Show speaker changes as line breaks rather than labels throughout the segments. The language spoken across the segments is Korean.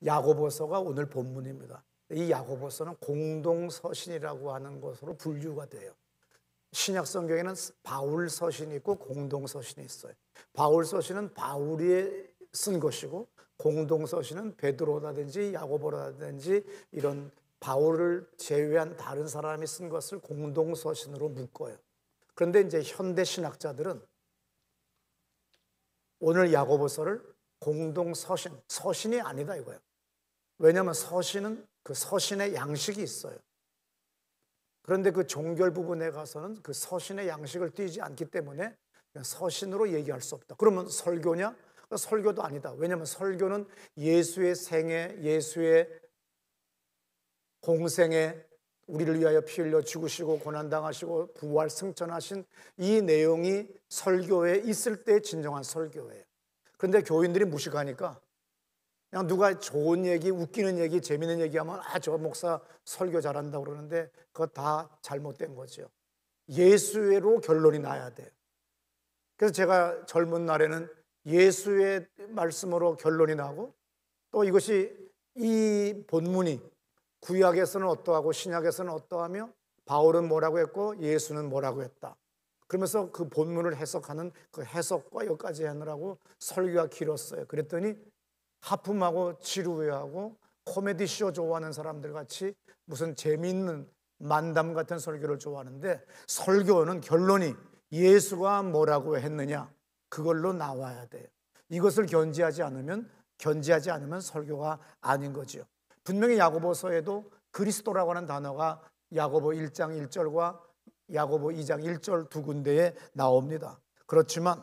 야고보서가 오늘 본문입니다. 이 야고보서는 공동서신이라고 하는 것으로 분류가 돼요. 신약 성경에는 바울 서신이 있고 공동 서신이 있어요. 바울 서신은 바울이 쓴 것이고 공동 서신은 베드로라든지 야고보라든지 이런 바울을 제외한 다른 사람이 쓴 것을 공동 서신으로 묶어요. 그런데 이제 현대 신학자들은 오늘 야고보서를 공동 서신, 서신이 아니다 이거예요. 왜냐하면 서신은 그 서신의 양식이 있어요. 그런데 그 종결 부분에 가서는 그 서신의 양식을 띄지 않기 때문에 그냥 서신으로 얘기할 수 없다. 그러면 설교냐? 설교도 아니다. 왜냐하면 설교는 예수의 생애, 예수의 공생에 우리를 위하여 피 흘려 죽으시고 고난당하시고 부활 승천하신 이 내용이 설교에 있을 때 진정한 설교예요. 그런데 교인들이 무식하니까 그냥 누가 좋은 얘기, 웃기는 얘기, 재미있는 얘기하면 저 목사 설교 잘한다고 그러는데 그거 다 잘못된 거죠. 예수로 결론이 나야 돼요. 그래서 제가 젊은 날에는 예수의 말씀으로 결론이 나고 또 이것이 이 본문이 구약에서는 어떠하고 신약에서는 어떠하며 바울은 뭐라고 했고 예수는 뭐라고 했다. 그러면서 그 본문을 해석하는 그 해석과 여기까지 하느라고 설교가 길었어요. 그랬더니 하품하고 지루해하고 코미디 쇼 좋아하는 사람들 같이 무슨 재미있는 만담 같은 설교를 좋아하는데 설교는 결론이 예수가 뭐라고 했느냐 그걸로 나와야 돼요. 이것을 견지하지 않으면 설교가 아닌 거죠. 분명히 야고보서에도 그리스도라고 하는 단어가 야고보 1장 1절과 야고보 2장 1절 두 군데에 나옵니다. 그렇지만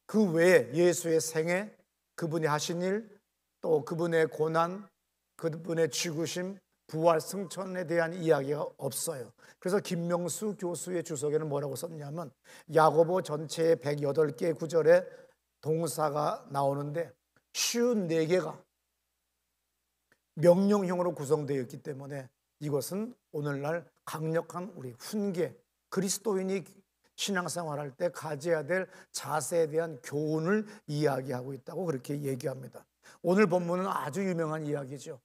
그 외에 예수의 생애, 그분이 하신 일, 또 그분의 고난, 그분의 죽으심, 부활, 승천에 대한 이야기가 없어요. 그래서 김명수 교수의 주석에는 뭐라고 썼냐면 야고보 전체의 108개의 구절에 동사가 나오는데 54개가 명령형으로 구성되어 있기 때문에 이것은 오늘날 강력한 우리 훈계, 그리스도인이 신앙생활할 때 가져야 될 자세에 대한 교훈을 이야기하고 있다고 그렇게 얘기합니다. 오늘 본문은 아주 유명한 이야기죠.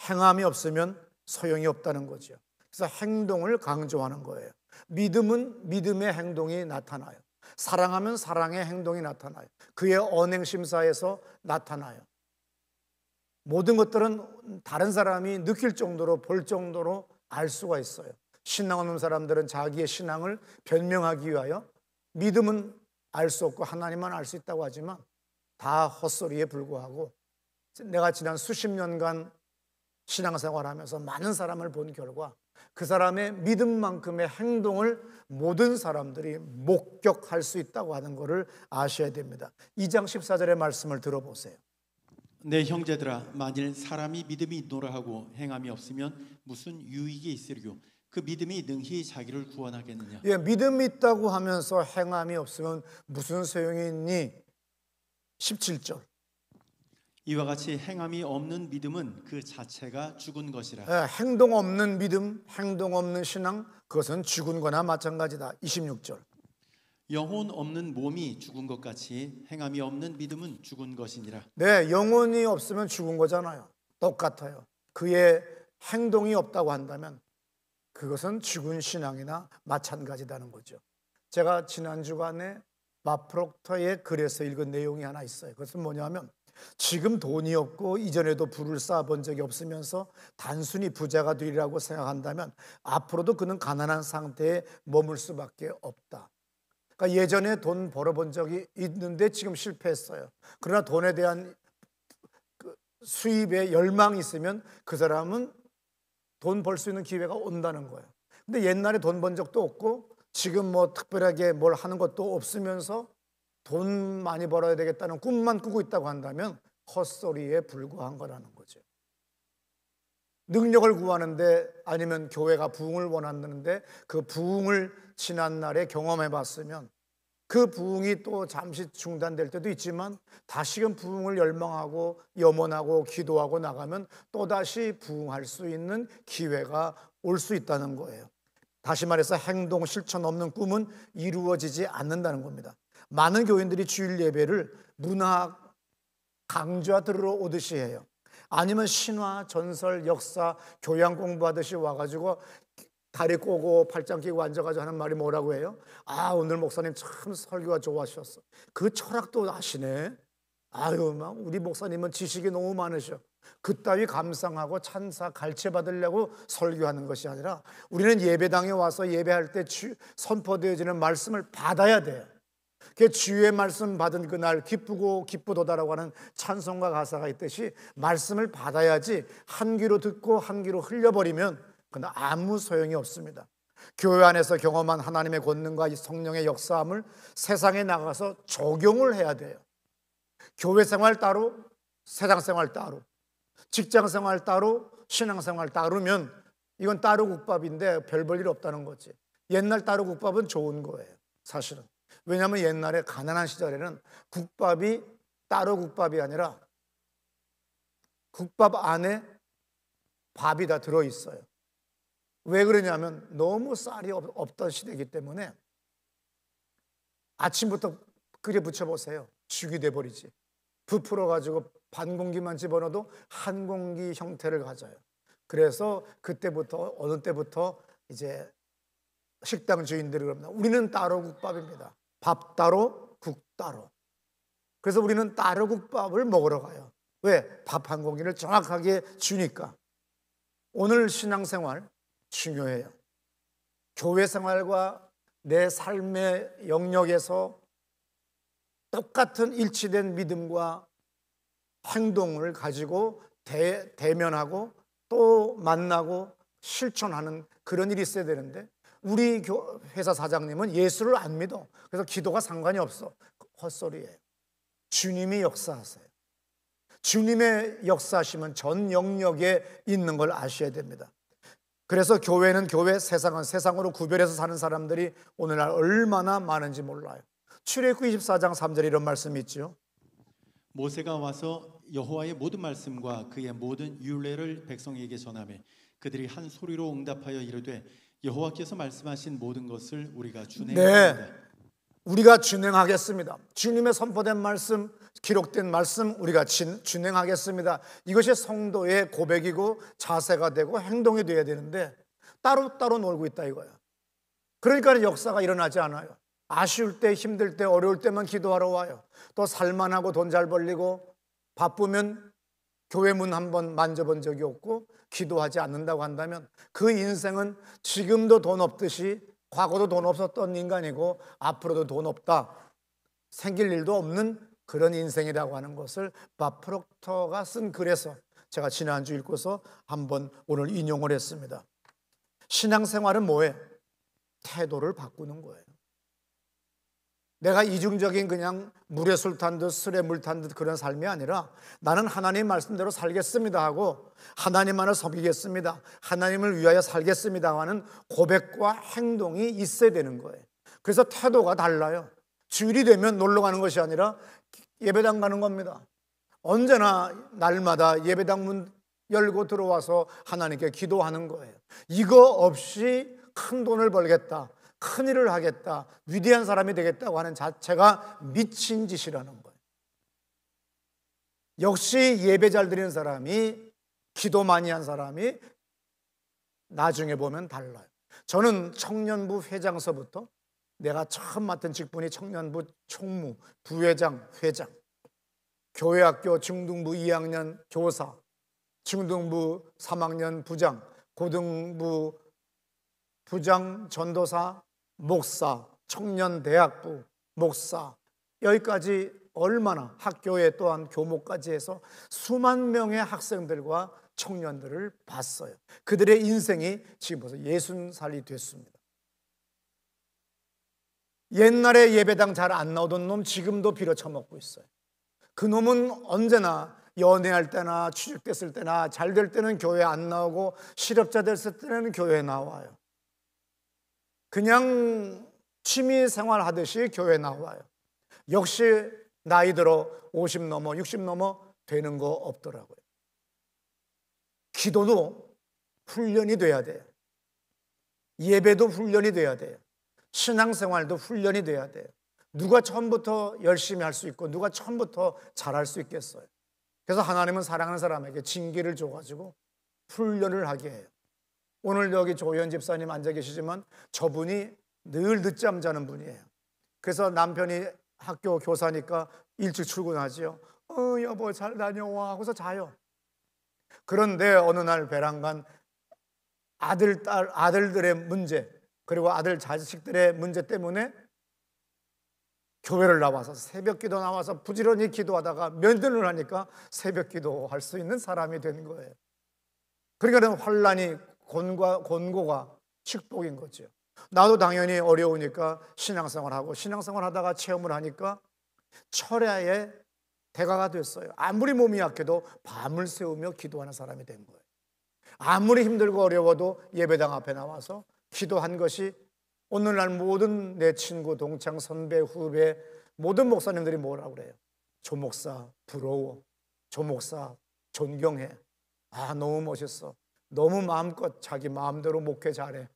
행함이 없으면 소용이 없다는 거죠. 그래서 행동을 강조하는 거예요. 믿음은 믿음의 행동이 나타나요. 사랑하면 사랑의 행동이 나타나요. 그의 언행심사에서 나타나요. 모든 것들은 다른 사람이 느낄 정도로 볼 정도로 알 수가 있어요. 신앙 없는 사람들은 자기의 신앙을 변명하기 위하여 믿음은 알 수 없고 하나님만 알 수 있다고 하지만 다 헛소리에 불과하고 내가 지난 수십 년간 신앙생활하면서 많은 사람을 본 결과 그 사람의 믿음만큼의 행동을 모든 사람들이 목격할 수 있다고 하는 것을 아셔야 됩니다. 2장 14절의 말씀을 들어보세요.
내 형제들아 만일 사람이 믿음이 있노라 하고 행함이 없으면 무슨 유익이 있으리요 그 믿음이 능히 자기를 구원하겠느냐.
믿음이 있다고 하면서 행함이 없으면 무슨 소용이 있니? 17절.
이와 같이 행함이 없는 믿음은 그 자체가 죽은 것이라.
행동 없는 믿음, 행동 없는 신앙, 그것은 죽은 거나 마찬가지다. 26절.
영혼 없는 몸이 죽은 것 같이 행함이 없는 믿음은 죽은 것이니라.
네, 영혼이 없으면 죽은 거잖아요. 똑같아요. 그의 행동이 없다고 한다면 그것은 죽은 신앙이나 마찬가지다는 거죠. 제가 지난 주간에 마프록터의 글에서 읽은 내용이 하나 있어요. 그것은 뭐냐면 지금 돈이 없고 이전에도 부를 쌓아본 적이 없으면서 단순히 부자가 되리라고 생각한다면 앞으로도 그는 가난한 상태에 머물 수밖에 없다. 그러니까 예전에 돈 벌어본 적이 있는데 지금 실패했어요. 그러나 돈에 대한 수입에 열망이 있으면 그 사람은 돈 벌 수 있는 기회가 온다는 거예요. 근데 옛날에 돈 번 적도 없고 지금 뭐 특별하게 뭘 하는 것도 없으면서 돈 많이 벌어야 되겠다는 꿈만 꾸고 있다고 한다면 헛소리에 불과한 거라는 거죠. 능력을 구하는데 아니면 교회가 부흥을 원하는데 그 부흥을 지난날에 경험해 봤으면 그 부흥이 또 잠시 중단될 때도 있지만 다시금 부흥을 열망하고 염원하고 기도하고 나가면 또다시 부흥할 수 있는 기회가 올 수 있다는 거예요. 다시 말해서 행동 실천 없는 꿈은 이루어지지 않는다는 겁니다. 많은 교인들이 주일 예배를 문학 강좌 들으러 오듯이 해요. 아니면 신화, 전설, 역사, 교양 공부하듯이 와가지고 다리 꼬고 팔짱 끼고 앉아가지고 하는 말이 뭐라고 해요? 아, 오늘 목사님 참 설교가 좋아하셨어. 그 철학도 아시네. 아유, 막 우리 목사님은 지식이 너무 많으셔. 그따위 감상하고 찬사 갈채 받으려고 설교하는 것이 아니라 우리는 예배당에 와서 예배할 때 선포되어지는 말씀을 받아야 돼요. 그 주의 말씀 받은 그날 기쁘고 기쁘도다라고 하는 찬송가 가사가 있듯이 말씀을 받아야지 한 귀로 듣고 한 귀로 흘려버리면 그건 아무 소용이 없습니다. 교회 안에서 경험한 하나님의 권능과 성령의 역사함을 세상에 나가서 적용을 해야 돼요. 교회 생활 따로, 세상 생활 따로, 직장 생활 따로, 신앙 생활 따르면 이건 따로국밥인데 별 볼 일 없다는 거지. 옛날 따로국밥은 좋은 거예요, 사실은. 왜냐하면 옛날에 가난한 시절에는 국밥이 따로국밥이 아니라 국밥 안에 밥이 다 들어있어요. 왜 그러냐면 너무 쌀이 없던 시대이기 때문에 아침부터 끓여 부쳐보세요. 죽이 돼버리지. 부풀어가지고 반 공기만 집어넣어도 한 공기 형태를 가져요. 그래서 그때부터 어느 때부터 이제 식당 주인들이 그럽니다. 우리는 따로국밥입니다. 밥 따로, 국 따로. 그래서 우리는 따로국밥을 먹으러 가요. 왜? 밥 한 공기를 정확하게 주니까. 오늘 신앙생활 중요해요. 교회 생활과 내 삶의 영역에서 똑같은 일치된 믿음과 행동을 가지고 대면하고 또 만나고 실천하는 그런 일이 있어야 되는데 우리 회사 사장님은 예수를 안 믿어. 그래서 기도가 상관이 없어. 헛소리예요. 주님이 역사하세요. 주님의 역사하시면 전 영역에 있는 걸 아셔야 됩니다. 그래서 교회는 교회, 세상은 세상으로 구별해서 사는 사람들이 오늘날 얼마나 많은지 몰라요. 출애굽기 24장 3절에 이런 말씀이 있죠.
모세가 와서 여호와의 모든 말씀과 그의 모든 율례를 백성에게 전하매 그들이 한 소리로 응답하여 이르되 여호와께서 말씀하신 모든 것을 우리가 준행합니다.
네, 우리가 준행하겠습니다. 주님의 선포된 말씀, 기록된 말씀 우리가 준행하겠습니다. 이것이 성도의 고백이고 자세가 되고 행동이 되어야 되는데 따로따로 놀고 있다 이거야. 그러니까 역사가 일어나지 않아요. 아쉬울 때, 힘들 때, 어려울 때만 기도하러 와요. 또 살만하고 돈 잘 벌리고 바쁘면 교회 문 한번 만져본 적이 없고 기도하지 않는다고 한다면 그 인생은 지금도 돈 없듯이 과거도 돈 없었던 인간이고 앞으로도 돈 없다, 생길 일도 없는 그런 인생이라고 하는 것을 밥 프록터가 쓴 글에서 제가 지난주 읽고서 한번 오늘 인용을 했습니다. 신앙생활은 뭐예요? 태도를 바꾸는 거예요. 내가 이중적인 그냥 물에 술 탄 듯 술에 물 탄 듯 그런 삶이 아니라 나는 하나님 말씀대로 살겠습니다 하고 하나님만을 섬기겠습니다, 하나님을 위하여 살겠습니다 하는 고백과 행동이 있어야 되는 거예요. 그래서 태도가 달라요. 주일이 되면 놀러 가는 것이 아니라 예배당 가는 겁니다. 언제나 날마다 예배당 문 열고 들어와서 하나님께 기도하는 거예요. 이거 없이 큰 돈을 벌겠다, 큰 일을 하겠다, 위대한 사람이 되겠다고 하는 자체가 미친 짓이라는 거예요. 역시 예배 잘 드리는 사람이, 기도 많이 한 사람이 나중에 보면 달라요. 저는 청년부 회장서부터 내가 처음 맡은 직분이 청년부 총무, 부회장, 회장, 교회학교 중등부 2학년 교사, 중등부 3학년 부장, 고등부 부장, 전도사, 목사, 청년대학부 목사, 여기까지 얼마나 학교에 또한 교목까지 해서 수만 명의 학생들과 청년들을 봤어요. 그들의 인생이 지금 벌써 60살이 됐습니다. 옛날에 예배당 잘 안 나오던 놈 지금도 빌어쳐먹고 있어요. 그 놈은 언제나 연애할 때나 취직됐을 때나 잘 될 때는 교회 안 나오고 실업자 됐을 때는 교회에 나와요. 그냥 취미 생활 하듯이 교회 나와요. 역시 나이 들어 50 넘어 60 넘어 되는 거 없더라고요. 기도도 훈련이 돼야 돼요. 예배도 훈련이 돼야 돼요. 신앙생활도 훈련이 돼야 돼요. 누가 처음부터 열심히 할 수 있고 누가 처음부터 잘할 수 있겠어요? 그래서 하나님은 사랑하는 사람에게 징계를 줘가지고 훈련을 하게 해요. 오늘 여기 조현 집사님 앉아 계시지만 저분이 늘 늦잠 자는 분이에요. 그래서 남편이 학교 교사니까 일찍 출근하지요. 여보 잘 다녀와 하고서 자요. 그런데 어느 날 베란간 아들들의 문제, 그리고 아들 자식들의 문제 때문에 교회를 나와서 새벽 기도 나와서 부지런히 기도하다가 면전을 하니까 새벽 기도할 수 있는 사람이 된 거예요. 그러니까 환란이 곤고가 축복인 거죠. 나도 당연히 어려우니까 신앙생활하고 신앙생활 하다가 체험을 하니까 철야의 대가가 됐어요. 아무리 몸이 약해도 밤을 새우며 기도하는 사람이 된 거예요. 아무리 힘들고 어려워도 예배당 앞에 나와서 기도한 것이 오늘날 모든 내 친구, 동창, 선배, 후배 모든 목사님들이 뭐라고 그래요? 조 목사 부러워, 조 목사 존경해, 너무 멋있어, 너무 마음껏 자기 마음대로 목회 잘해.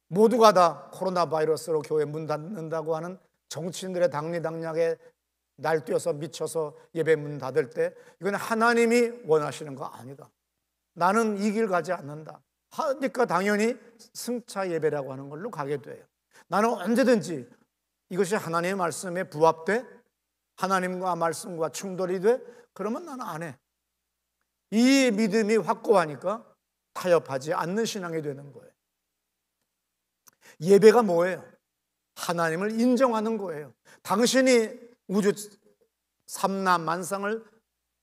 모두가 다 코로나 바이러스로 교회 문 닫는다고 하는 정치인들의 당리당략에 날뛰어서 미쳐서 예배 문 닫을 때 이건 하나님이 원하시는 거 아니다. 나는 이 길 가지 않는다. 하니까 당연히 승차 예배라고 하는 걸로 가게 돼요. 나는 언제든지 이것이 하나님의 말씀에 부합돼? 하나님과 말씀과 충돌이 돼? 그러면 나는 안 해. 이 믿음이 확고하니까 타협하지 않는 신앙이 되는 거예요. 예배가 뭐예요? 하나님을 인정하는 거예요. 당신이 우주 삼남 만상을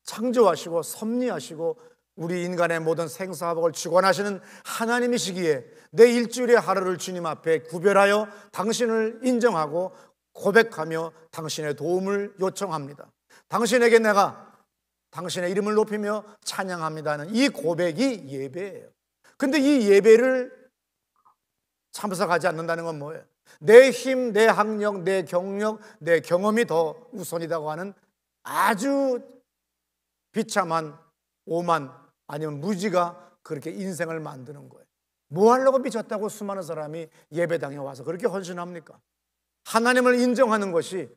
창조하시고 섭리하시고 우리 인간의 모든 생사화복을 주관하시는 하나님이시기에 내 일주일의 하루를 주님 앞에 구별하여 당신을 인정하고 고백하며 당신의 도움을 요청합니다. 당신에게 내가 당신의 이름을 높이며 찬양합니다는 이 고백이 예배예요. 근데 이 예배를 참석하지 않는다는 건 뭐예요? 내 힘, 내 학력, 내 경력, 내 경험이 더 우선이라고 하는 아주 비참한 오만 아니면 무지가 그렇게 인생을 만드는 거예요. 뭐 하려고 미쳤다고 수많은 사람이 예배당에 와서 그렇게 헌신합니까? 하나님을 인정하는 것이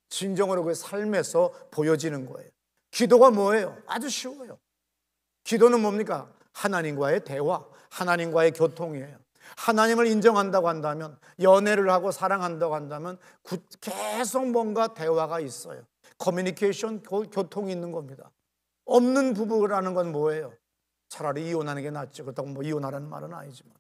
진정으로 그 삶에서 보여지는 거예요. 기도가 뭐예요? 아주 쉬워요. 기도는 뭡니까? 하나님과의 대화, 하나님과의 교통이에요. 하나님을 인정한다고 한다면, 연애를 하고 사랑한다고 한다면 계속 뭔가 대화가 있어요. 커뮤니케이션, 교통이 있는 겁니다. 없는 부부라는 건 뭐예요? 차라리 이혼하는 게 낫죠. 그렇다고 뭐 이혼하라는 말은 아니지만.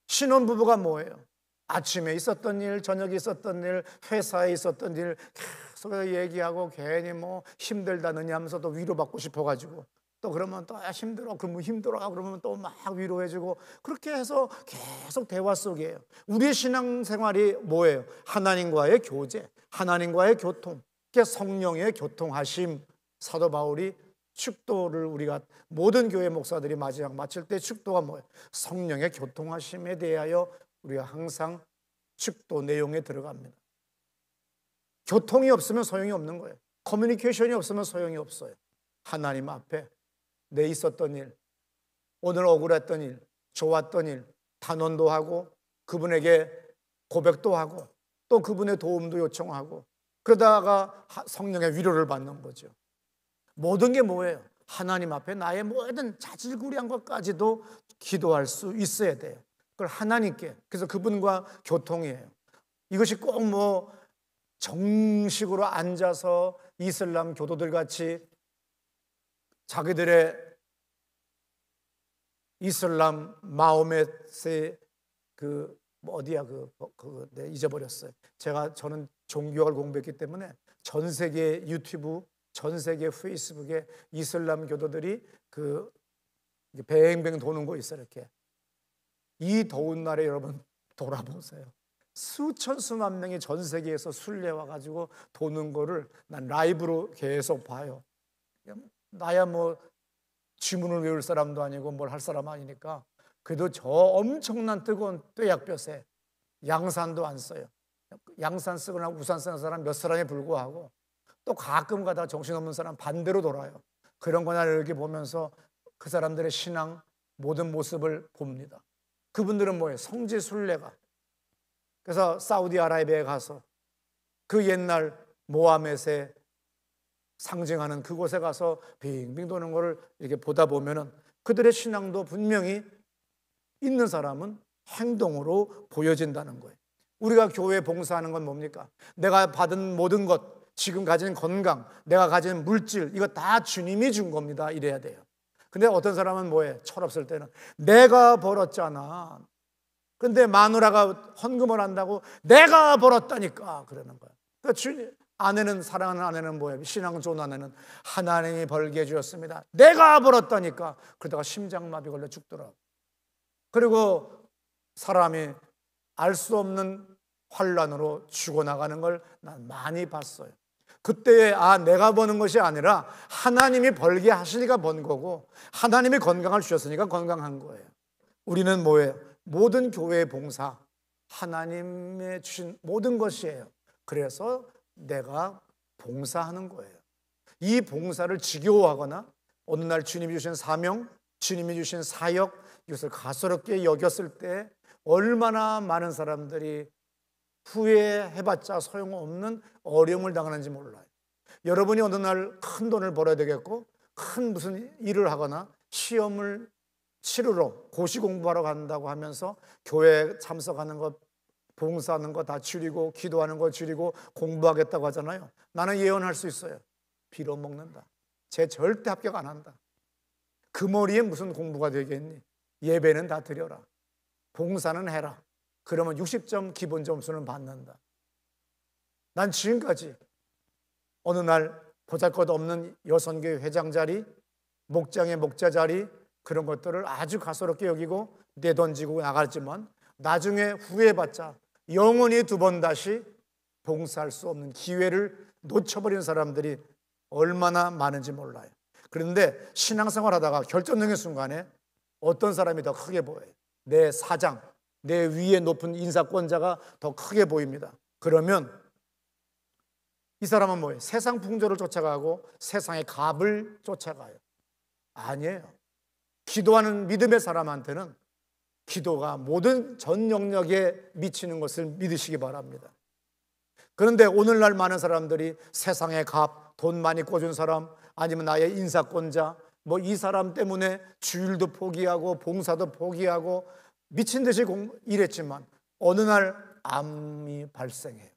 신혼부부가 뭐예요? 아침에 있었던 일, 저녁에 있었던 일, 회사에 있었던 일 계속 얘기하고 괜히 뭐 힘들다느냐 하면서 또 위로받고 싶어가지고 또 그러면 또 힘들어, 그러면 힘들어 그러면 또 막 위로해주고 그렇게 해서 계속 대화 속이에요. 우리의 신앙생활이 뭐예요? 하나님과의 교제, 하나님과의 교통, 성령의 교통하심. 사도 바울이 축도를 우리가 모든 교회 목사들이 마지막 마칠 때 축도가 뭐예요? 성령의 교통하심에 대하여 우리가 항상 축도 내용에 들어갑니다. 교통이 없으면 소용이 없는 거예요. 커뮤니케이션이 없으면 소용이 없어요. 하나님 앞에 내 있었던 일, 오늘 억울했던 일, 좋았던 일 단언도 하고 그분에게 고백도 하고 또 그분의 도움도 요청하고 그러다가 성령의 위로를 받는 거죠. 모든 게 뭐예요? 하나님 앞에 나의 모든 자질구레한 것까지도 기도할 수 있어야 돼요. 그걸 하나님께, 그래서 그분과 교통이에요. 이것이 꼭 뭐 정식으로 앉아서 이슬람 교도들 같이 자기들의 이슬람 마호멧의 어디야 네, 잊어버렸어요. 저는 종교학을 공부했기 때문에 전 세계 유튜브, 전 세계 페이스북에 이슬람 교도들이 뱅뱅 도는 거 있어요. 이렇게 이 더운 날에 여러분 돌아보세요. 수천 수만 명이 전 세계에서 순례 와가지고 도는 거를 난 라이브로 계속 봐요. 나야 뭐 지문을 외울 사람도 아니고 뭘 할 사람 아니니까 그래도 저 엄청난 뜨거운 뙤약볕에 양산도 안 써요. 양산 쓰거나 우산 쓰는 사람 몇 사람에 불구하고 또 가끔 가다가 정신없는 사람 반대로 돌아요. 그런 거나 이렇게 보면서 그 사람들의 신앙 모든 모습을 봅니다. 그분들은 뭐예요? 성지 순례가. 그래서 사우디아라비아에 가서 그 옛날 모하멧의 상징하는 그곳에 가서 빙빙 도는 것을 이렇게 보다 보면은 그들의 신앙도 분명히 있는 사람은 행동으로 보여진다는 거예요. 우리가 교회 봉사하는 건 뭡니까? 내가 받은 모든 것, 지금 가진 건강, 내가 가진 물질, 이거 다 주님이 준 겁니다. 이래야 돼요. 근데 어떤 사람은 뭐해? 철없을 때는 내가 벌었잖아. 근데 마누라가 헌금을 한다고 내가 벌었다니까 그러는 거야. 그러니까 아내는, 사랑하는 아내는 뭐예요? 신앙 좋은 아내는 하나님이 벌게 해주셨습니다. 내가 벌었다니까. 그러다가 심장마비 걸려 죽더라고. 그리고 사람이 알 수 없는 환란으로 죽어나가는 걸 난 많이 봤어요. 그때에 내가 버는 것이 아니라 하나님이 벌게 하시니까 번 거고, 하나님이 건강을 주셨으니까 건강한 거예요. 우리는 뭐예요? 모든 교회의 봉사, 하나님의 주신 모든 것이에요. 그래서 내가 봉사하는 거예요. 이 봉사를 지겨워하거나 어느 날 주님이 주신 사명, 주님이 주신 사역, 이것을 가소롭게 여겼을 때 얼마나 많은 사람들이 후회해봤자 소용없는 어려움을 당하는지 몰라요. 여러분이 어느 날 큰 돈을 벌어야 되겠고, 큰 무슨 일을 하거나 시험을 치르러 고시 공부하러 간다고 하면서 교회 참석하는 것, 봉사하는 거 다 줄이고 기도하는 거 줄이고 공부하겠다고 하잖아요. 나는 예언할 수 있어요. 빌어먹는다. 쟤 절대 합격 안 한다. 그 머리에 무슨 공부가 되겠니? 예배는 다 드려라. 봉사는 해라. 그러면 60점 기본 점수는 받는다. 난 지금까지 어느 날 보잘것없는 여선교회 회장 자리, 목장의 목자 자리, 그런 것들을 아주 가소롭게 여기고 내던지고 나갔지만 나중에 후회해봤자 영원히 두 번 다시 봉사할 수 없는 기회를 놓쳐버린 사람들이 얼마나 많은지 몰라요. 그런데 신앙생활 하다가 결정적인 순간에 어떤 사람이 더 크게 보여요. 내 사장, 내 위에 높은 인사권자가 더 크게 보입니다. 그러면 이 사람은 뭐예요? 세상 풍조를 쫓아가고 세상의 값을 쫓아가요. 아니에요. 기도하는 믿음의 사람한테는 기도가 모든 전 영역에 미치는 것을 믿으시기 바랍니다. 그런데 오늘날 많은 사람들이 세상의 값, 돈 많이 꿔준 사람, 아니면 나의 인사권자, 뭐 이 사람 때문에 주일도 포기하고 봉사도 포기하고 미친 듯이 일했지만 어느 날 암이 발생해요.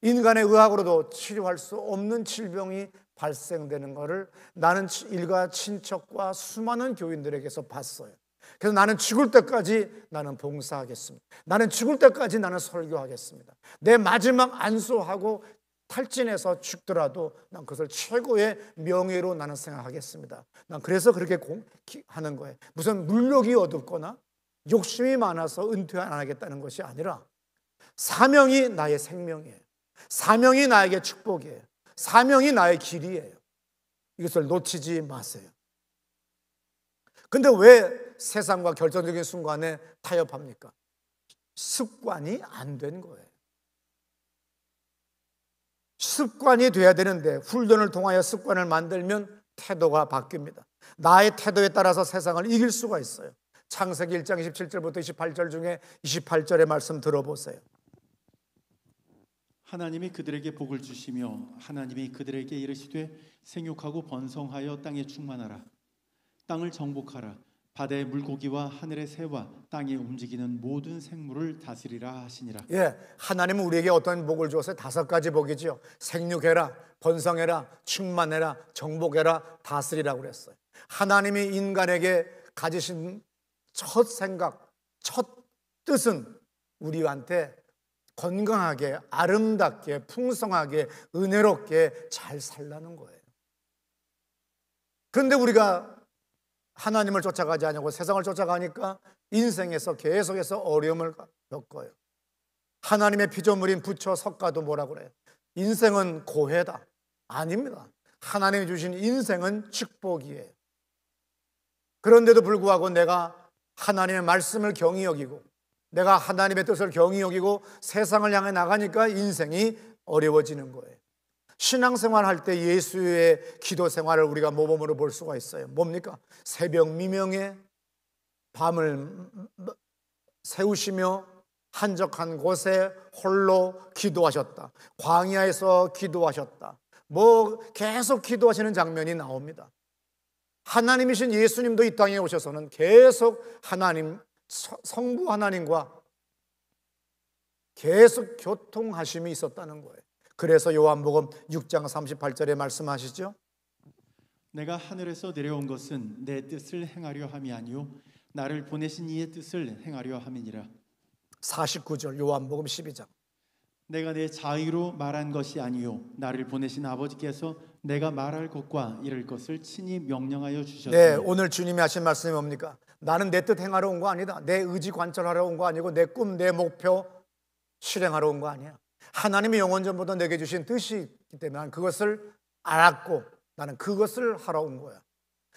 인간의 의학으로도 치료할 수 없는 질병이 발생되는 것을 나는 일가 친척과 수많은 교인들에게서 봤어요. 그래서 나는 죽을 때까지 나는 봉사하겠습니다. 나는 죽을 때까지 나는 설교하겠습니다. 내 마지막 안수하고 탈진해서 죽더라도 난 그것을 최고의 명예로 나는 생각하겠습니다. 난 그래서 그렇게 하는 거예요. 무슨 물욕이 어둡거나 욕심이 많아서 은퇴 안 하겠다는 것이 아니라 사명이 나의 생명이에요. 사명이 나에게 축복이에요. 사명이 나의 길이에요. 이것을 놓치지 마세요. 근데 왜 세상과 결정적인 순간에 타협합니까? 습관이 안 된 거예요. 습관이 돼야 되는데 훈련을 통하여 습관을 만들면 태도가 바뀝니다. 나의 태도에 따라서 세상을 이길 수가 있어요. 창세기 1장 27절부터 28절 중에 28절의 말씀 들어보세요.
하나님이 그들에게 복을 주시며 하나님이 그들에게 이르시되 생육하고 번성하여 땅에 충만하라. 땅을 정복하라. 바다의 물고기와 하늘의 새와 땅에 움직이는 모든 생물을 다스리라 하시니라.
예, 하나님은 우리에게 어떤 복을 주었어요? 5가지 복이죠. 생육해라, 번성해라, 충만해라, 정복해라, 다스리라고 그랬어요. 하나님이 인간에게 가지신 첫 생각, 첫 뜻은 우리한테 건강하게, 아름답게, 풍성하게, 은혜롭게 잘 살라는 거예요. 그런데 우리가 하나님을 쫓아가지 않고 세상을 쫓아가니까 인생에서 계속해서 어려움을 겪어요. 하나님의 피조물인 부처 석가도 뭐라고 그래요? 인생은 고해다. 아닙니다. 하나님이 주신 인생은 축복이에요. 그런데도 불구하고 내가 하나님의 말씀을 경히 여기고 내가 하나님의 뜻을 경히 여기고 세상을 향해 나가니까 인생이 어려워지는 거예요. 신앙생활 할 때 예수의 기도 생활을 우리가 모범으로 볼 수가 있어요. 뭡니까? 새벽 미명에 밤을 새우시며 한적한 곳에 홀로 기도하셨다. 광야에서 기도하셨다. 뭐 계속 기도하시는 장면이 나옵니다. 하나님이신 예수님도 이 땅에 오셔서는 계속 하나님, 성부 하나님과 계속 교통하심이 있었다는 거예요. 그래서 요한복음 6장 38절에 말씀하시죠.
내가 하늘에서 내려온 것은 내 뜻을 행하려 함이 아니요 나를 보내신 이의 뜻을 행하려 함이니라.
49절 요한복음 12장.
내가 내 자의로 말한 것이 아니요 나를 보내신 아버지께서 내가 말할 것과 이를 것을 친히 명령하여 주셨으니.
네, 오늘 주님이 하신 말씀이 뭡니까? 나는 내 뜻 행하러 온 거 아니다. 내 의지 관철하러 온 거 아니고 내 꿈, 내 목표 실행하러 온 거 아니야. 하나님이 영원전부터 내게 주신 뜻이 있기 때문에 나는 그것을 알았고 나는 그것을 하러 온 거야.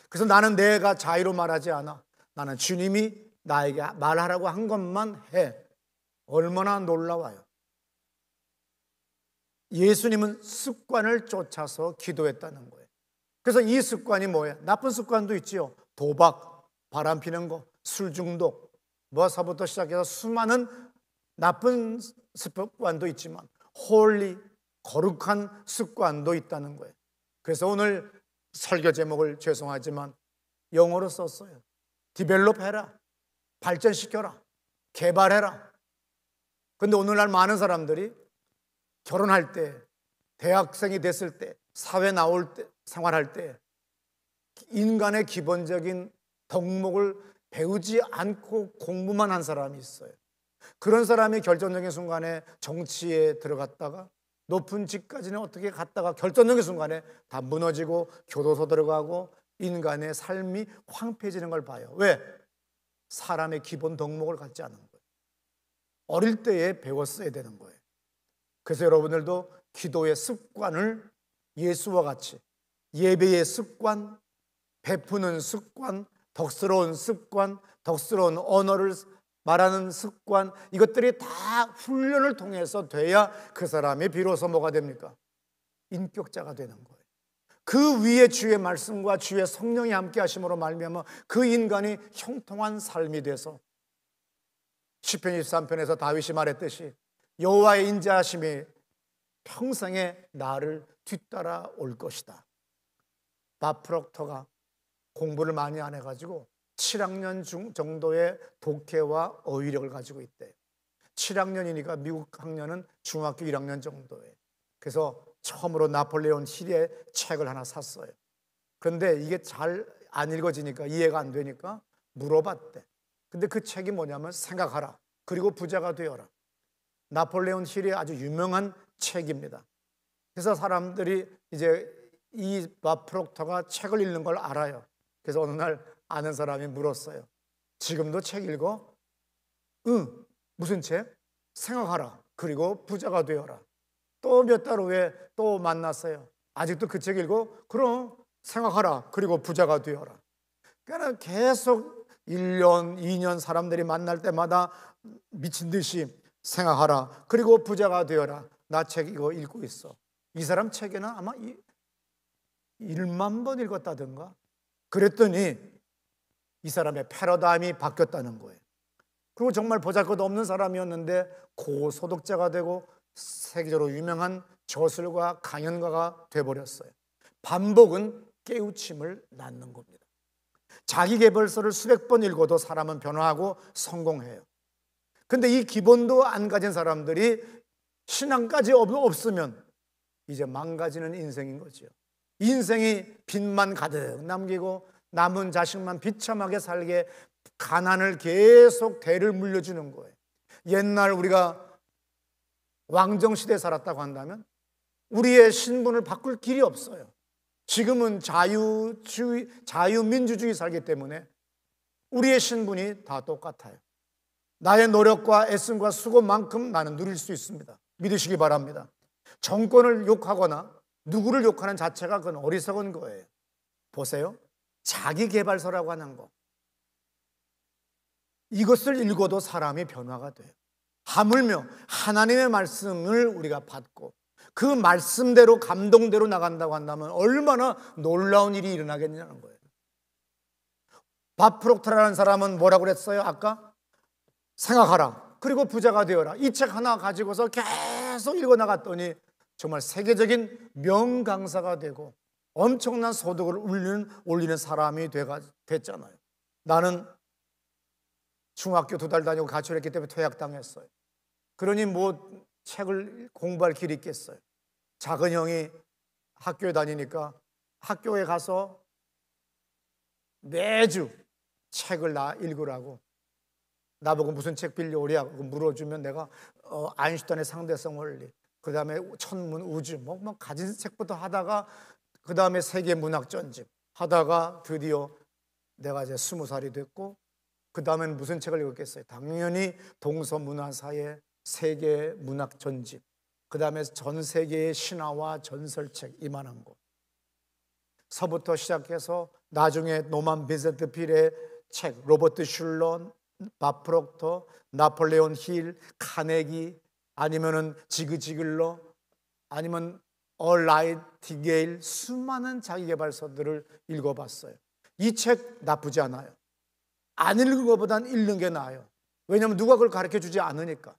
그래서 나는 내가 자의로 말하지 않아. 나는 주님이 나에게 말하라고 한 것만 해. 얼마나 놀라워요. 예수님은 습관을 쫓아서 기도했다는 거예요. 그래서 이 습관이 뭐예요? 나쁜 습관도 있지요. 도박, 바람 피는 거, 술 중독, 뭐서부터 시작해서 수많은 나쁜 습관도 있지만 홀리, 거룩한 습관도 있다는 거예요. 그래서 오늘 설교 제목을 죄송하지만 영어로 썼어요. 디벨롭 해라, 발전시켜라, 개발해라. 근데 오늘날 많은 사람들이 결혼할 때, 대학생이 됐을 때, 사회 나올 때, 생활할 때 인간의 기본적인 덕목을 배우지 않고 공부만 한 사람이 있어요. 그런 사람이 결정적인 순간에 정치에 들어갔다가 높은 직까지는 어떻게 갔다가 결정적인 순간에 다 무너지고 교도소 들어가고 인간의 삶이 황폐해지는 걸 봐요. 왜? 사람의 기본 덕목을 갖지 않은 거예요. 어릴 때에 배웠어야 되는 거예요. 그래서 여러분들도 기도의 습관을 예수와 같이 예배의 습관, 베푸는 습관, 덕스러운 습관, 덕스러운 언어를 말하는 습관, 이것들이 다 훈련을 통해서 돼야 그 사람이 비로소 뭐가 됩니까? 인격자가 되는 거예요. 그 위에 주의 말씀과 주의 성령이 함께 하심으로 말미암아 그 인간이 형통한 삶이 돼서 시편 23편에서 다윗이 말했듯이 여호와의 인자하심이 평생에 나를 뒤따라 올 것이다. 밥 프록터가 공부를 많이 안 해가지고 7학년 정도의 독해와 어휘력을 가지고 있대요. 7학년이니까 미국 학년은 중학교 1학년 정도예요. 그래서 처음으로 나폴레온 힐의 책을 하나 샀어요. 그런데 이게 잘 안 읽어지니까 이해가 안 되니까 물어봤대. 근데 그 책이 뭐냐면 생각하라. 그리고 부자가 되어라. 나폴레온 힐의 아주 유명한 책입니다. 그래서 사람들이 이제 이 밥 프록터가 책을 읽는 걸 알아요. 그래서 어느 날 아는 사람이 물었어요. 지금도 책 읽어? 응. 무슨 책? 생각하라. 그리고 부자가 되어라. 또 몇 달 후에 또 만났어요. 아직도 그 책 읽어? 그럼 생각하라. 그리고 부자가 되어라. 그러니까 계속 1년, 2년 사람들이 만날 때마다 미친 듯이 생각하라. 그리고 부자가 되어라. 나 책 이거 읽고 있어. 이 사람 책에는 아마 1만 번 읽었다든가. 그랬더니 이 사람의 패러다임이 바뀌었다는 거예요. 그리고 정말 보잘것없는 사람이었는데 고소득자가 되고 세계적으로 유명한 저술가 강연가가 돼버렸어요. 반복은 깨우침을 낳는 겁니다. 자기계발서를 수백 번 읽어도 사람은 변화하고 성공해요. 근데 이 기본도 안 가진 사람들이 신앙까지 없으면 이제 망가지는 인생인 거죠. 인생이 빚만 가득 남기고 남은 자식만 비참하게 살게 가난을 계속 대를 물려주는 거예요. 옛날 우리가 왕정시대에 살았다고 한다면 우리의 신분을 바꿀 길이 없어요. 지금은 자유민주주의 살기 때문에 우리의 신분이 다 똑같아요. 나의 노력과 애씀과 수고만큼 나는 누릴 수 있습니다. 믿으시기 바랍니다. 정권을 욕하거나 누구를 욕하는 자체가 그건 어리석은 거예요. 보세요. 자기계발서라고 하는 거. 이것을 읽어도 사람이 변화가 돼요. 하물며 하나님의 말씀을 우리가 받고 그 말씀대로 감동대로 나간다고 한다면 얼마나 놀라운 일이 일어나겠냐는 거예요. 밥 프록터라는 사람은 뭐라고 그랬어요? 아까 생각하라. 그리고 부자가 되어라. 이 책 하나 가지고서 계속 읽어나갔더니 정말 세계적인 명강사가 되고 엄청난 소득을 올리는 사람이 됐잖아요. 나는 중학교 2달 다니고 가출했기 때문에 퇴학당했어요. 그러니 뭐 책을 공부할 길이 있겠어요. 작은 형이 학교에 다니니까 학교에 가서 매주 책을 읽으라고, 나보고 무슨 책 빌려오랴고 물어주면 내가 아인슈타인의 상대성 원리, 그 다음에 천문 우주 뭐 가진 책부터 하다가 그 다음에 세계 문학 전집 하다가 드디어 내가 이제 20살이 됐고, 그 다음엔 무슨 책을 읽었겠어요? 당연히 동서문화사의 세계 문학 전집, 그 다음에 전 세계의 신화와 전설책 이만한 거 서부터 시작해서 나중에 노만 빈센트 필의 책, 로버트 슐러, 밥 프록터, 나폴레온 힐, 카네기, 아니면은 지그 지글러, 아니면 얼라이티게일, 수많은 자기계발서들을 읽어봤어요. 이 책 나쁘지 않아요. 안 읽는 것보단 읽는 게 나아요. 왜냐하면 누가 그걸 가르쳐 주지 않으니까.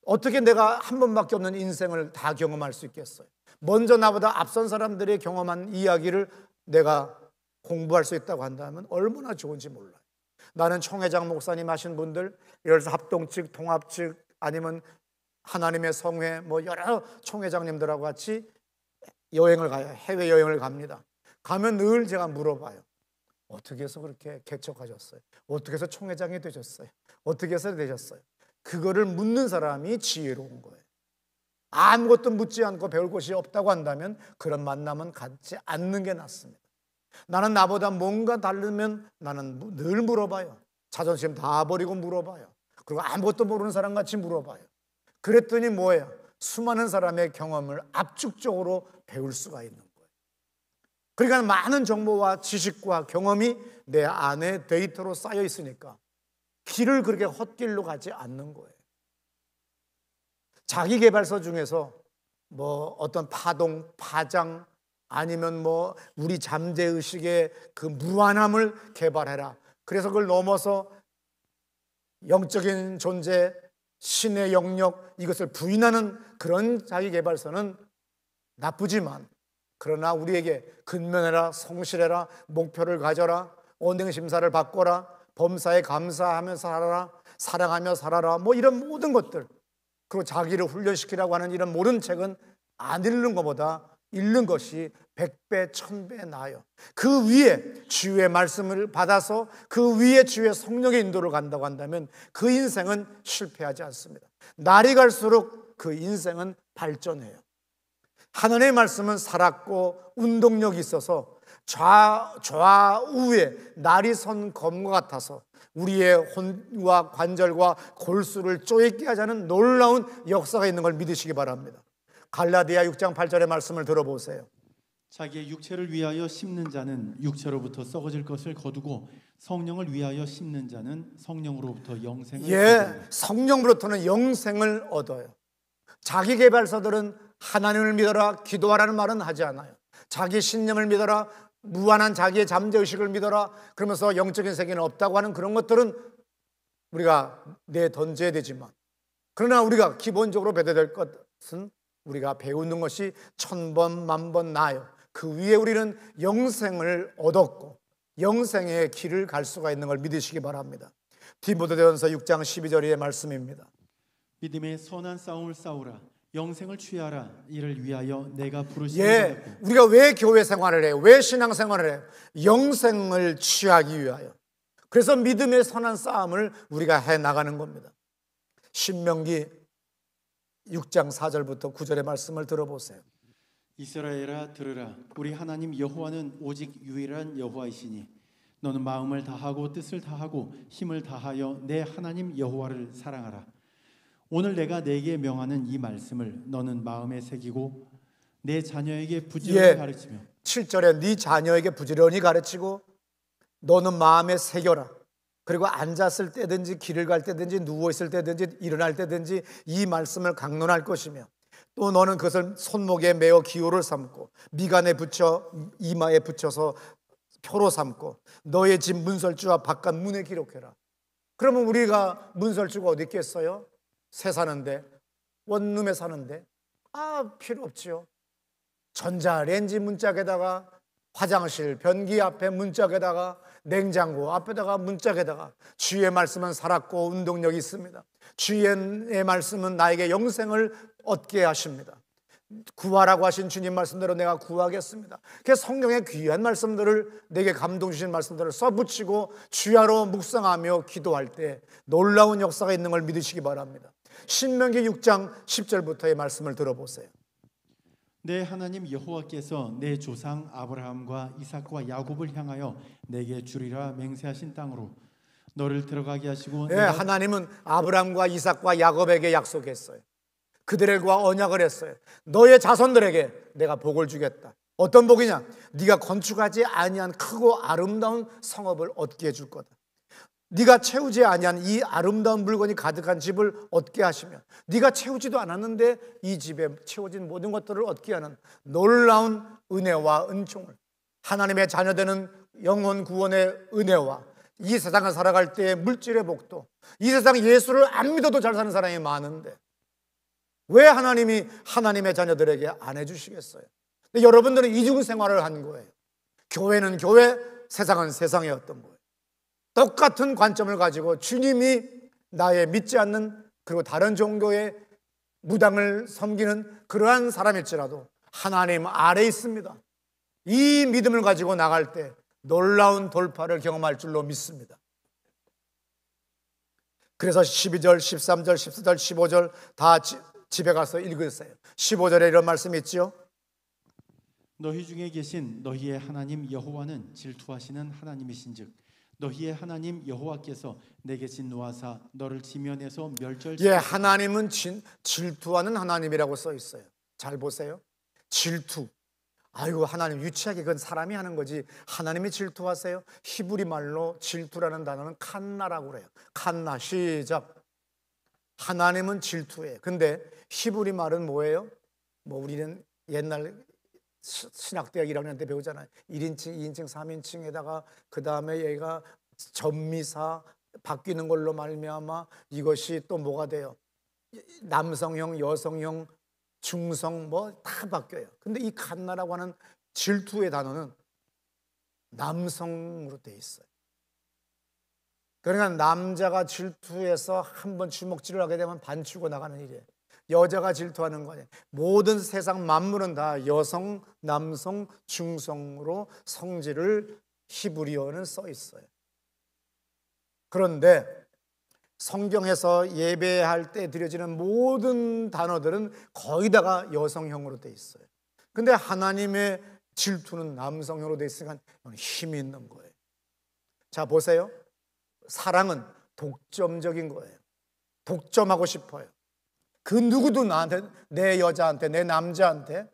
어떻게 내가 한 번밖에 없는 인생을 다 경험할 수 있겠어요? 먼저 나보다 앞선 사람들이 경험한 이야기를 내가 공부할 수 있다고 한다면 얼마나 좋은지 몰라요. 나는 총회장 목사님 하신 분들, 예를 들어서 합동 측, 통합 측, 아니면 하나님의 성회, 뭐 여러 총회장님들하고 같이 여행을 가요. 해외여행을 갑니다. 가면 늘 제가 물어봐요. 어떻게 해서 그렇게 개척하셨어요? 어떻게 해서 총회장이 되셨어요? 어떻게 해서 되셨어요? 그거를 묻는 사람이 지혜로운 거예요. 아무것도 묻지 않고 배울 것이 없다고 한다면 그런 만남은 갖지 않는 게 낫습니다. 나는 나보다 뭔가 다르면 나는 늘 물어봐요. 자존심 다 버리고 물어봐요. 그리고 아무것도 모르는 사람 같이 물어봐요. 그랬더니 뭐예요? 수많은 사람의 경험을 압축적으로 배울 수가 있는 거예요. 그러니까 많은 정보와 지식과 경험이 내 안에 데이터로 쌓여 있으니까 길을 그렇게 헛길로 가지 않는 거예요. 자기계발서 중에서 뭐 어떤 파동, 파장, 아니면 뭐 우리 잠재의식의 그 무한함을 개발해라. 그래서 그걸 넘어서 영적인 존재, 신의 영역, 이것을 부인하는 그런 자기계발서는 나쁘지만, 그러나 우리에게 근면해라, 성실해라, 목표를 가져라, 언행심사를 바꿔라, 범사에 감사하며 살아라, 사랑하며 살아라, 뭐 이런 모든 것들, 그리고 자기를 훈련시키라고 하는 이런 모든 책은 안 읽는 것보다 읽는 것이 100배, 1000배 나아요. 그 위에 주의 말씀을 받아서 그 위에 주의 성령의 인도를 간다고 한다면 그 인생은 실패하지 않습니다. 날이 갈수록 그 인생은 발전해요. 하나님의 말씀은 살았고 운동력이 있어서 좌우에 날이 선 검과 같아서 우리의 혼과 관절과 골수를 쪼이게 하자는 놀라운 역사가 있는 걸 믿으시기 바랍니다. 갈라디아 6장 8절의 말씀을 들어보세요.
자기의 육체를 위하여 심는 자는 육체로부터 썩어질 것을 거두고 성령을 위하여 심는 자는 성령으로부터 영생을 얻어요.
성령으로부터는 영생을 얻어요. 자기계발서들은 하나님을 믿어라, 기도하라는 말은 하지 않아요. 자기 신념을 믿어라, 무한한 자기의 잠재의식을 믿어라, 그러면서 영적인 세계는 없다고 하는 그런 것들은 우리가 내던져야 되지만, 그러나 우리가 기본적으로 배워야 될 것은 우리가 배우는 것이 1000번 만번 나아요. 그 위에 우리는 영생을 얻었고 영생의 길을 갈 수가 있는 걸 믿으시기 바랍니다. 디모데전서 6장 12절의 말씀입니다.
믿음의 선한 싸움을 싸우라, 영생을 취하라, 이를 위하여 내가 부르심을 받았고.
우리가 왜 교회 생활을 해요? 왜 신앙 생활을 해요? 영생을 취하기 위하여. 그래서 믿음의 선한 싸움을 우리가 해나가는 겁니다. 신명기 6장 4절부터 9절의 말씀을 들어보세요.
이스라엘아 들으라, 우리 하나님 여호와는 오직 유일한 여호와이시니 너는 마음을 다하고 뜻을 다하고 힘을 다하여 내 하나님 여호와를 사랑하라. 오늘 내가 내게 명하는 이 말씀을 너는 마음에 새기고 내 자녀에게 부지런히 가르치며. 7절에
네 자녀에게 부지런히 가르치고 너는 마음에 새겨라. 그리고 앉았을 때든지 길을 갈 때든지 누워있을 때든지 일어날 때든지 이 말씀을 강론할 것이며, 또 너는 그것을 손목에 메어 기호를 삼고 미간에 붙여 이마에 붙여서 표로 삼고 너의 집 문설주와 바깥 문에 기록해라. 그러면 우리가 문설주가 어디 있겠어요? 새 사는데, 원룸에 사는데, 필요 없지요. 전자레인지 문짝에다가, 화장실 변기 앞에 문짝에다가, 냉장고 앞에다가 문짝에다가, 주의 말씀은 살았고 운동력이 있습니다. 주의 말씀은 나에게 영생을 얻게 하십니다. 구하라고 하신 주님 말씀대로 내가 구하겠습니다. 그래서 성경의 귀한 말씀들을, 내게 감동 주신 말씀들을 써붙이고 주야로 묵상하며 기도할 때 놀라운 역사가 있는 걸 믿으시기 바랍니다. 신명기 6장 10절부터의 말씀을 들어보세요.
내 하나님 여호와께서 내 조상 아브라함과 이삭과 야곱을 향하여 내게 주리라 맹세하신 땅으로 너를 들어가게 하시고,
하나님은 아브라함과 이삭과 야곱에게 약속했어요. 그들과 언약을 했어요. 너의 자손들에게 내가 복을 주겠다. 어떤 복이냐? 네가 건축하지 아니한 크고 아름다운 성읍을 얻게 해줄 거다. 네가 채우지 아니한 이 아름다운 물건이 가득한 집을 얻게 하시며, 네가 채우지도 않았는데 이 집에 채워진 모든 것들을 얻게 하는 놀라운 은혜와 은총을, 하나님의 자녀되는 영혼 구원의 은혜와 이 세상을 살아갈 때의 물질의 복도, 이 세상 예수를 안 믿어도 잘 사는 사람이 많은데 왜 하나님이 하나님의 자녀들에게 안 해주시겠어요? 근데 여러분들은 이중 생활을 한 거예요. 교회는 교회, 세상은 세상이었던 거예요. 똑같은 관점을 가지고 주님이 나의 믿지 않는, 그리고 다른 종교의 무당을 섬기는 그러한 사람일지라도 하나님 아래에 있습니다. 이 믿음을 가지고 나갈 때 놀라운 돌파를 경험할 줄로 믿습니다. 그래서 12절, 13절, 14절, 15절 다 집에 가서 읽으세요. 15절에 이런 말씀이 있죠.
너희 중에 계신 너희의 하나님 여호와는 질투하시는 하나님이신즉 너희의 하나님 여호와께서 내게 진노하사 너를 지면에서 멸절시키시고.
하나님은 질투하는 하나님이라고 써 있어요. 잘 보세요. 질투. 아이고, 하나님 유치하게, 그건 사람이 하는 거지 하나님이 질투하세요? 히브리 말로 질투라는 단어는 칸나라고 그래요. 칸나. 시작. 하나님은 질투해. 근데 히브리 말은 뭐예요? 우리는 옛날 신학대학 1학년 때 배우잖아요. 1인칭, 2인칭, 3인칭에다가 그 다음에 얘가 전미사 바뀌는 걸로 말미암아 이것이 또 뭐가 돼요? 남성형, 여성형, 중성 다 바뀌어요. 근데 이 칸나라고 하는 질투의 단어는 남성으로 돼 있어요. 그러니까 남자가 질투해서 한번 주먹질을 하게 되면 반추고 나가는 일이에요. 여자가 질투하는 거예요. 모든 세상 만물은 다 여성, 남성, 중성으로 성질을 히브리어는 써 있어요. 그런데 성경에서 예배할 때 드려지는 모든 단어들은 거의 다가 여성형으로 돼 있어요. 근데 하나님의 질투는 남성형으로 돼 있으니까 힘이 있는 거예요. 자, 보세요. 사랑은 독점적인 거예요. 독점하고 싶어요. 그 누구도 나한테, 내 여자한테, 내 남자한테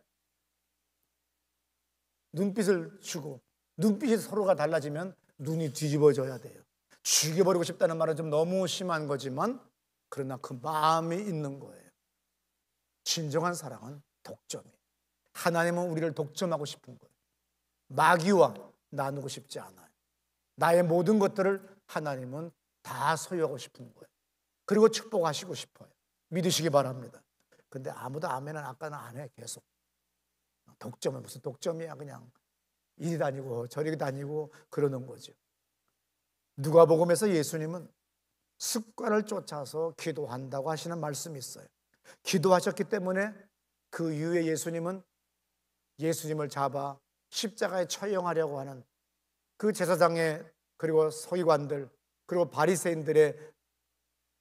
눈빛을 주고, 눈빛이 서로가 달라지면 눈이 뒤집어져야 돼요. 죽여버리고 싶다는 말은 좀 너무 심한 거지만 그러나 그 마음이 있는 거예요. 진정한 사랑은 독점이에요. 하나님은 우리를 독점하고 싶은 거예요. 마귀와 나누고 싶지 않아요. 나의 모든 것들을 하나님은 다 소유하고 싶은 거예요. 그리고 축복하시고 싶어요. 믿으시기 바랍니다. 근데 아무도 아멘은 아까는 안 해. 계속 독점은 무슨 독점이야. 그냥 이리 다니고 저리 다니고 그러는 거죠. 누가복음에서 예수님은 습관을 쫓아서 기도한다고 하시는 말씀이 있어요. 기도하셨기 때문에 그 이후에 예수님을 잡아 십자가에 처형하려고 하는 그 제사장의, 그리고 서기관들, 그리고 바리새인들의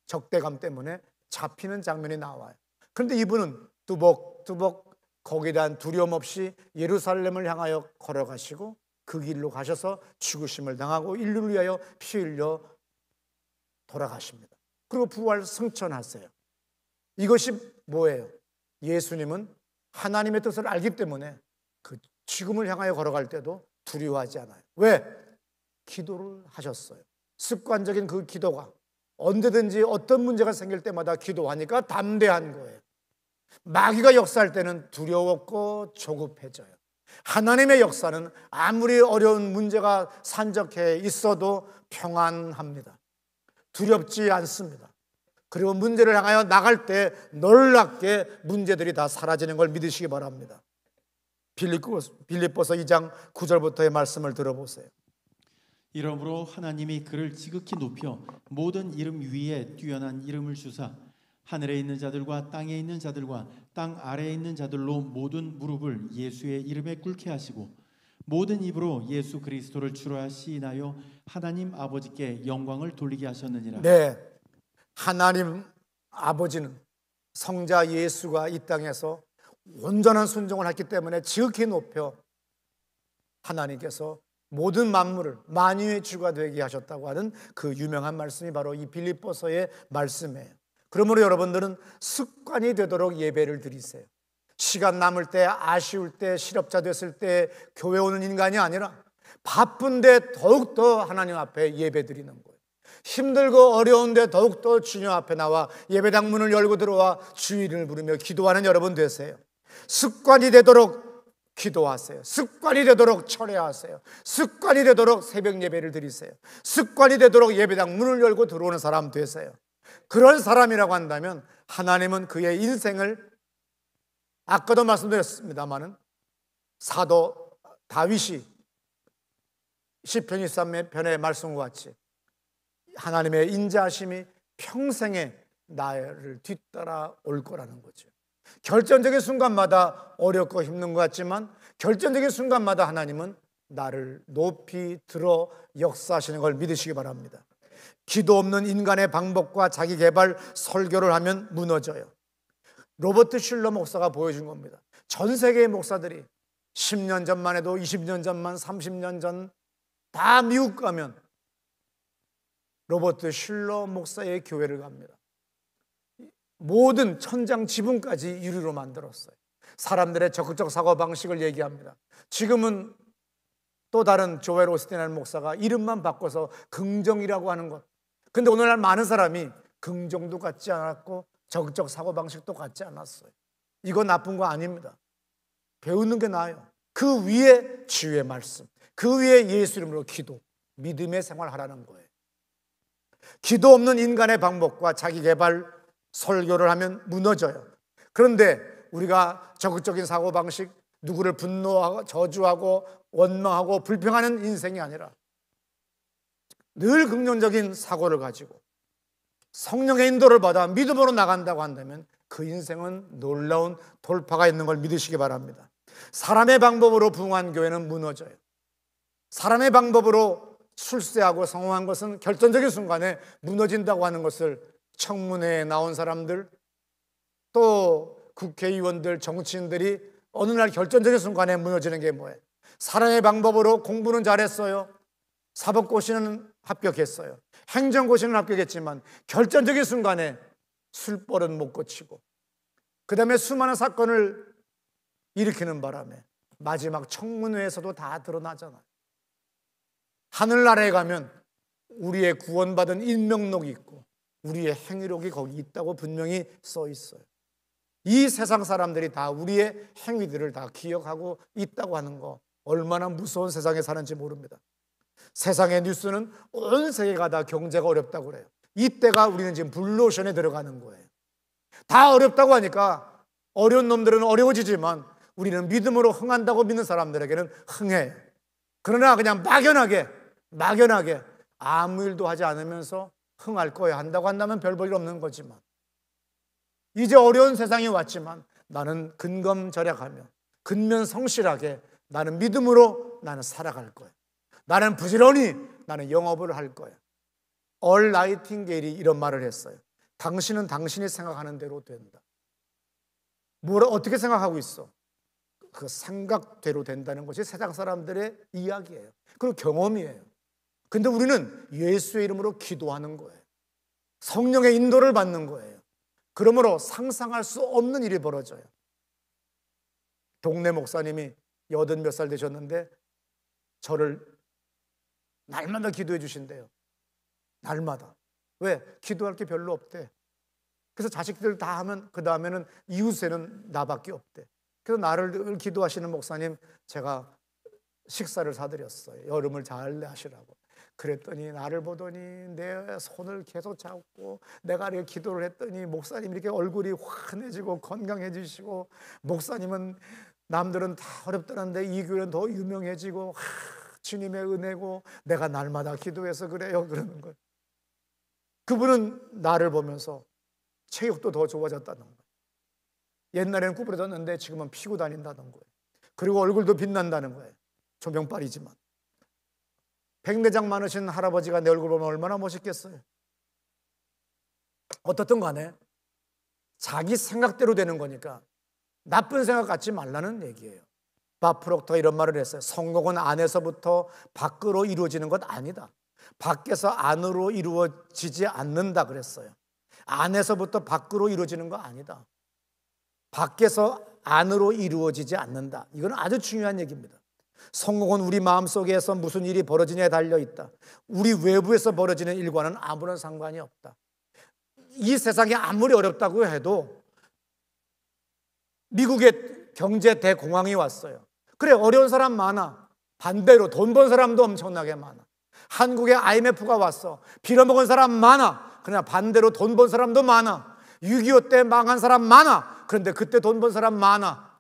적대감 때문에 잡히는 장면이 나와요. 그런데 이분은 뚜벅뚜벅 거기에 대한 두려움 없이 예루살렘을 향하여 걸어가시고 그 길로 가셔서 죽으심을 당하고 인류를 위하여 피 흘려 돌아가십니다. 그리고 부활 승천하세요. 이것이 뭐예요? 예수님은 하나님의 뜻을 알기 때문에 그 죽음을 향하여 걸어갈 때도 두려워하지 않아요. 왜? 기도를 하셨어요. 습관적인 그 기도가 언제든지 어떤 문제가 생길 때마다 기도하니까 담대한 거예요. 마귀가 역사할 때는 두려웠고 조급해져요. 하나님의 역사는 아무리 어려운 문제가 산적해 있어도 평안합니다. 두렵지 않습니다. 그리고 문제를 향하여 나갈 때 놀랍게 문제들이 다 사라지는 걸 믿으시기 바랍니다. 빌립보서 2장 9절부터의 말씀을 들어보세요.
이러므로 하나님이 그를 지극히 높여 모든 이름 위에 뛰어난 이름을 주사 하늘에 있는 자들과 땅에 있는 자들과 땅 아래에 있는 자들로 모든 무릎을 예수의 이름에 꿇게 하시고 모든 입으로 예수 그리스도를 주라 시인하여 하나님 아버지께 영광을 돌리게 하셨느니라.
네, 하나님 아버지는 성자 예수가 이 땅에서 온전한 순종을 했기 때문에 지극히 높여 하나님께서 모든 만물을 만유의 주가 되게 하셨다고 하는 그 유명한 말씀이 바로 이 빌립보서의 말씀이에요. 그러므로 여러분들은 습관이 되도록 예배를 드리세요. 시간 남을 때, 아쉬울 때, 실업자 됐을 때 교회 오는 인간이 아니라 바쁜데 더욱더 하나님 앞에 예배 드리는 거예요. 힘들고 어려운데 더욱더 주님 앞에 나와 예배당 문을 열고 들어와 주의를 부르며 기도하는 여러분 되세요. 습관이 되도록 기도하세요. 습관이 되도록 철회하세요. 습관이 되도록 새벽 예배를 드리세요. 습관이 되도록 예배당 문을 열고 들어오는 사람 되세요. 그런 사람이라고 한다면 하나님은 그의 인생을, 아까도 말씀드렸습니다마는 사도 다윗이 시편 23편의 말씀과 같이 하나님의 인자하심이 평생에 나를 뒤따라 올 거라는 거죠. 결정적인 순간마다 어렵고 힘든 것 같지만 결정적인 순간마다 하나님은 나를 높이 들어 역사하시는 걸 믿으시기 바랍니다. 기도 없는 인간의 방법과 자기 개발 설교를 하면 무너져요. 로버트 슐러 목사가 보여준 겁니다. 전 세계의 목사들이 10년 전만 해도 20년 전만 30년 전 다 미국 가면 로버트 슐러 목사의 교회를 갑니다. 모든 천장 지붕까지 유리로 만들었어요. 사람들의 적극적 사고방식을 얘기합니다. 지금은 또 다른 조엘 오스틴이라는 목사가 이름만 바꿔서 긍정이라고 하는 것. 근데 오늘날 많은 사람이 긍정도 갖지 않았고 적극적 사고방식도 갖지 않았어요. 이건 나쁜 거 아닙니다. 배우는 게 나아요. 그 위에 주의 말씀, 그 위에 예수 이름으로 기도, 믿음의 생활하라는 거예요. 기도 없는 인간의 방법과 자기 개발 설교를 하면 무너져요. 그런데 우리가 적극적인 사고방식, 누구를 분노하고 저주하고 원망하고 불평하는 인생이 아니라 늘 긍정적인 사고를 가지고 성령의 인도를 받아 믿음으로 나간다고 한다면 그 인생은 놀라운 돌파가 있는 걸 믿으시기 바랍니다. 사람의 방법으로 부흥한 교회는 무너져요. 사람의 방법으로 출세하고 성공한 것은 결정적인 순간에 무너진다고 하는 것을 청문회에 나온 사람들, 또 국회의원들, 정치인들이 어느 날 결정적인 순간에 무너지는 게 뭐예요? 사람의 방법으로 공부는 잘했어요. 사법고시는 합격했어요. 행정고시는 합격했지만 결정적인 순간에 술버릇 못 고치고 그 다음에 수많은 사건을 일으키는 바람에 마지막 청문회에서도 다 드러나잖아요. 하늘나라에 가면 우리의 구원받은 인명록이 있고 우리의 행위록이 거기 있다고 분명히 써 있어요. 이 세상 사람들이 다 우리의 행위들을 다 기억하고 있다고 하는 거 얼마나 무서운 세상에 사는지 모릅니다. 세상의 뉴스는 온 세계가 다 경제가 어렵다고 그래요. 이때가 우리는 지금 블루오션에 들어가는 거예요. 다 어렵다고 하니까 어려운 놈들은 어려워지지만 우리는 믿음으로 흥한다고 믿는 사람들에게는 흥해요. 그러나 그냥 막연하게 아무 일도 하지 않으면서 흥할 거야 한다고 한다면 별 볼 일 없는 거지만 이제 어려운 세상이 왔지만 나는 근검절약하며 근면성실하게 나는 믿음으로 나는 살아갈 거야. 나는 부지런히 나는 영업을 할 거야. 얼 나이팅게일이 이런 말을 했어요. 당신은 당신이 생각하는 대로 된다. 어떻게 생각하고 있어? 그 생각대로 된다는 것이 세상 사람들의 이야기예요. 그리고 경험이에요. 근데 우리는 예수의 이름으로 기도하는 거예요. 성령의 인도를 받는 거예요. 그러므로 상상할 수 없는 일이 벌어져요. 동네 목사님이 80몇 살 되셨는데 저를 날마다 기도해 주신대요. 날마다. 왜? 기도할 게 별로 없대. 그래서 자식들 다 하면 그 다음에는 이웃에는 나밖에 없대. 그래서 나를 늘 기도하시는 목사님 제가 식사를 사드렸어요. 여름을 잘 하시라고. 그랬더니 나를 보더니 내 손을 계속 잡고 내가 이렇게 기도를 했더니 목사님 이렇게 얼굴이 환해지고 건강해지시고, 목사님은 남들은 다 어렵다는데 이 교회는 더 유명해지고 주님의 은혜고 내가 날마다 기도해서 그래요, 그러는 거예요. 그분은 나를 보면서 체력도 더 좋아졌다는 거예요. 옛날에는 구부러졌는데 지금은 피고 다닌다는 거예요. 그리고 얼굴도 빛난다는 거예요. 조명빨이지만. 백내장 많으신 할아버지가 내 얼굴 보면 얼마나 멋있겠어요. 어떻든 간에 자기 생각대로 되는 거니까 나쁜 생각 갖지 말라는 얘기예요. 밥 프록터가 이런 말을 했어요. 성공은 안에서부터 밖으로 이루어지는 것 아니다. 밖에서 안으로 이루어지지 않는다 그랬어요. 안에서부터 밖으로 이루어지는 거 아니다. 밖에서 안으로 이루어지지 않는다. 이건 아주 중요한 얘기입니다. 성공은 우리 마음속에서 무슨 일이 벌어지냐에 달려있다. 우리 외부에서 벌어지는 일과는 아무런 상관이 없다. 이 세상이 아무리 어렵다고 해도 미국에 경제 대공황이 왔어요. 그래, 어려운 사람 많아. 반대로 돈 번 사람도 엄청나게 많아. 한국에 IMF가 왔어. 빌어먹은 사람 많아. 그러나 반대로 돈 번 사람도 많아. 6.25 때 망한 사람 많아. 그런데 그때 돈 번 사람 많아.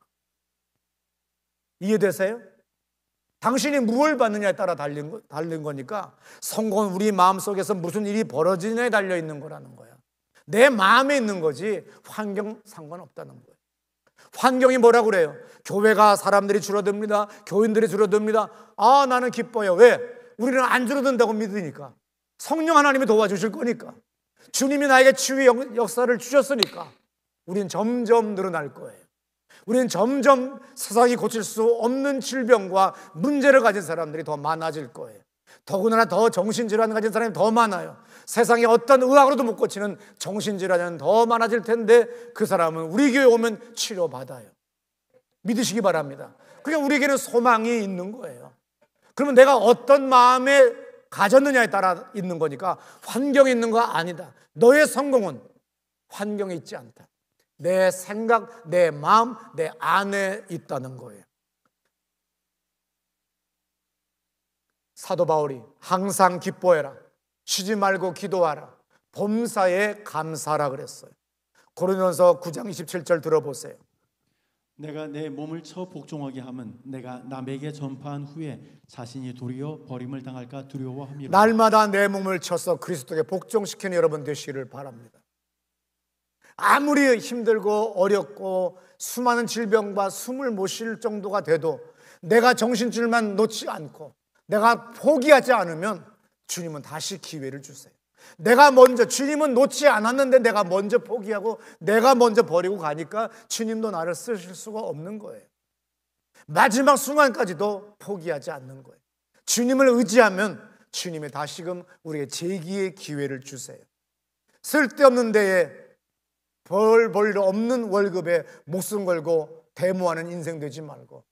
이해되세요? 당신이 무엇을 받느냐에 따라 달린 거니까 성공은 우리 마음속에서 무슨 일이 벌어지느냐에 달려있는 거라는 거야. 내 마음에 있는 거지 환경 상관없다는 거예요. 환경이 뭐라고 그래요? 교회가 사람들이 줄어듭니다. 교인들이 줄어듭니다. 아, 나는 기뻐요. 왜? 우리는 안 줄어든다고 믿으니까. 성령 하나님이 도와주실 거니까. 주님이 나에게 치유의 역사를 주셨으니까 우리는 점점 늘어날 거예요. 우리는 점점 세상이 고칠 수 없는 질병과 문제를 가진 사람들이 더 많아질 거예요. 더군다나 더 정신질환을 가진 사람이 더 많아요. 세상에 어떤 의학으로도 못 고치는 정신질환은 더 많아질 텐데 그 사람은 우리 교회에 오면 치료받아요. 믿으시기 바랍니다. 그러니까 우리에게는 소망이 있는 거예요. 그러면 내가 어떤 마음에 가졌느냐에 따라 있는 거니까 환경이 있는 거 아니다. 너의 성공은 환경에 있지 않다. 내 생각, 내 마음, 내 안에 있다는 거예요. 사도 바울이 항상 기뻐해라, 쉬지 말고 기도하라, 범사에 감사하라 그랬어요. 고린도전서 9장 27절 들어보세요.
내가 내 몸을 쳐 복종하게 함은 내가 남에게 전파한 후에 자신이 도리어 버림을 당할까 두려워함이라.
날마다 내 몸을 쳐서 그리스도에게 복종시키는 여러분 되시기를 바랍니다. 아무리 힘들고 어렵고 수많은 질병과 숨을 못 쉴 정도가 돼도 내가 정신줄만 놓지 않고 내가 포기하지 않으면 주님은 다시 기회를 주세요. 내가 먼저, 주님은 놓지 않았는데 내가 먼저 포기하고 내가 먼저 버리고 가니까 주님도 나를 쓰실 수가 없는 거예요. 마지막 순간까지도 포기하지 않는 거예요. 주님을 의지하면 주님이 다시금 우리에게 재기의 기회를 주세요. 쓸데없는 데에 벌 일 없는 월급에 목숨 걸고 데모하는 인생 되지 말고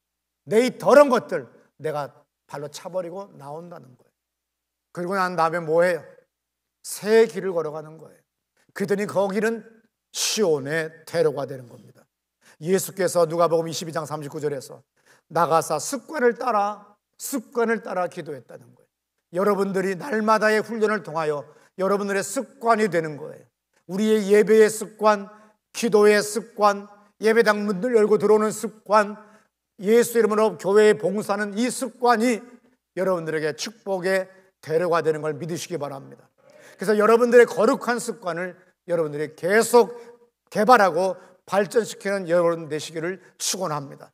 내 이 더러운 것들 내가 발로 차버리고 나온다는 거예요. 그리고 난 다음에 뭐해요? 새 길을 걸어가는 거예요. 그랬더니 거기는 시온의 대로가 되는 겁니다. 예수께서 누가복음 22장 39절에서 나가사 습관을 따라 기도했다는 거예요. 여러분들이 날마다의 훈련을 통하여 여러분들의 습관이 되는 거예요. 우리의 예배의 습관, 기도의 습관, 예배당 문을 열고 들어오는 습관, 예수 이름으로 교회에 봉사하는 이 습관이 여러분들에게 축복의 대로가 되는 걸 믿으시기 바랍니다. 그래서 여러분들의 거룩한 습관을 여러분들이 계속 개발하고 발전시키는 여러분 되시기를 축원합니다.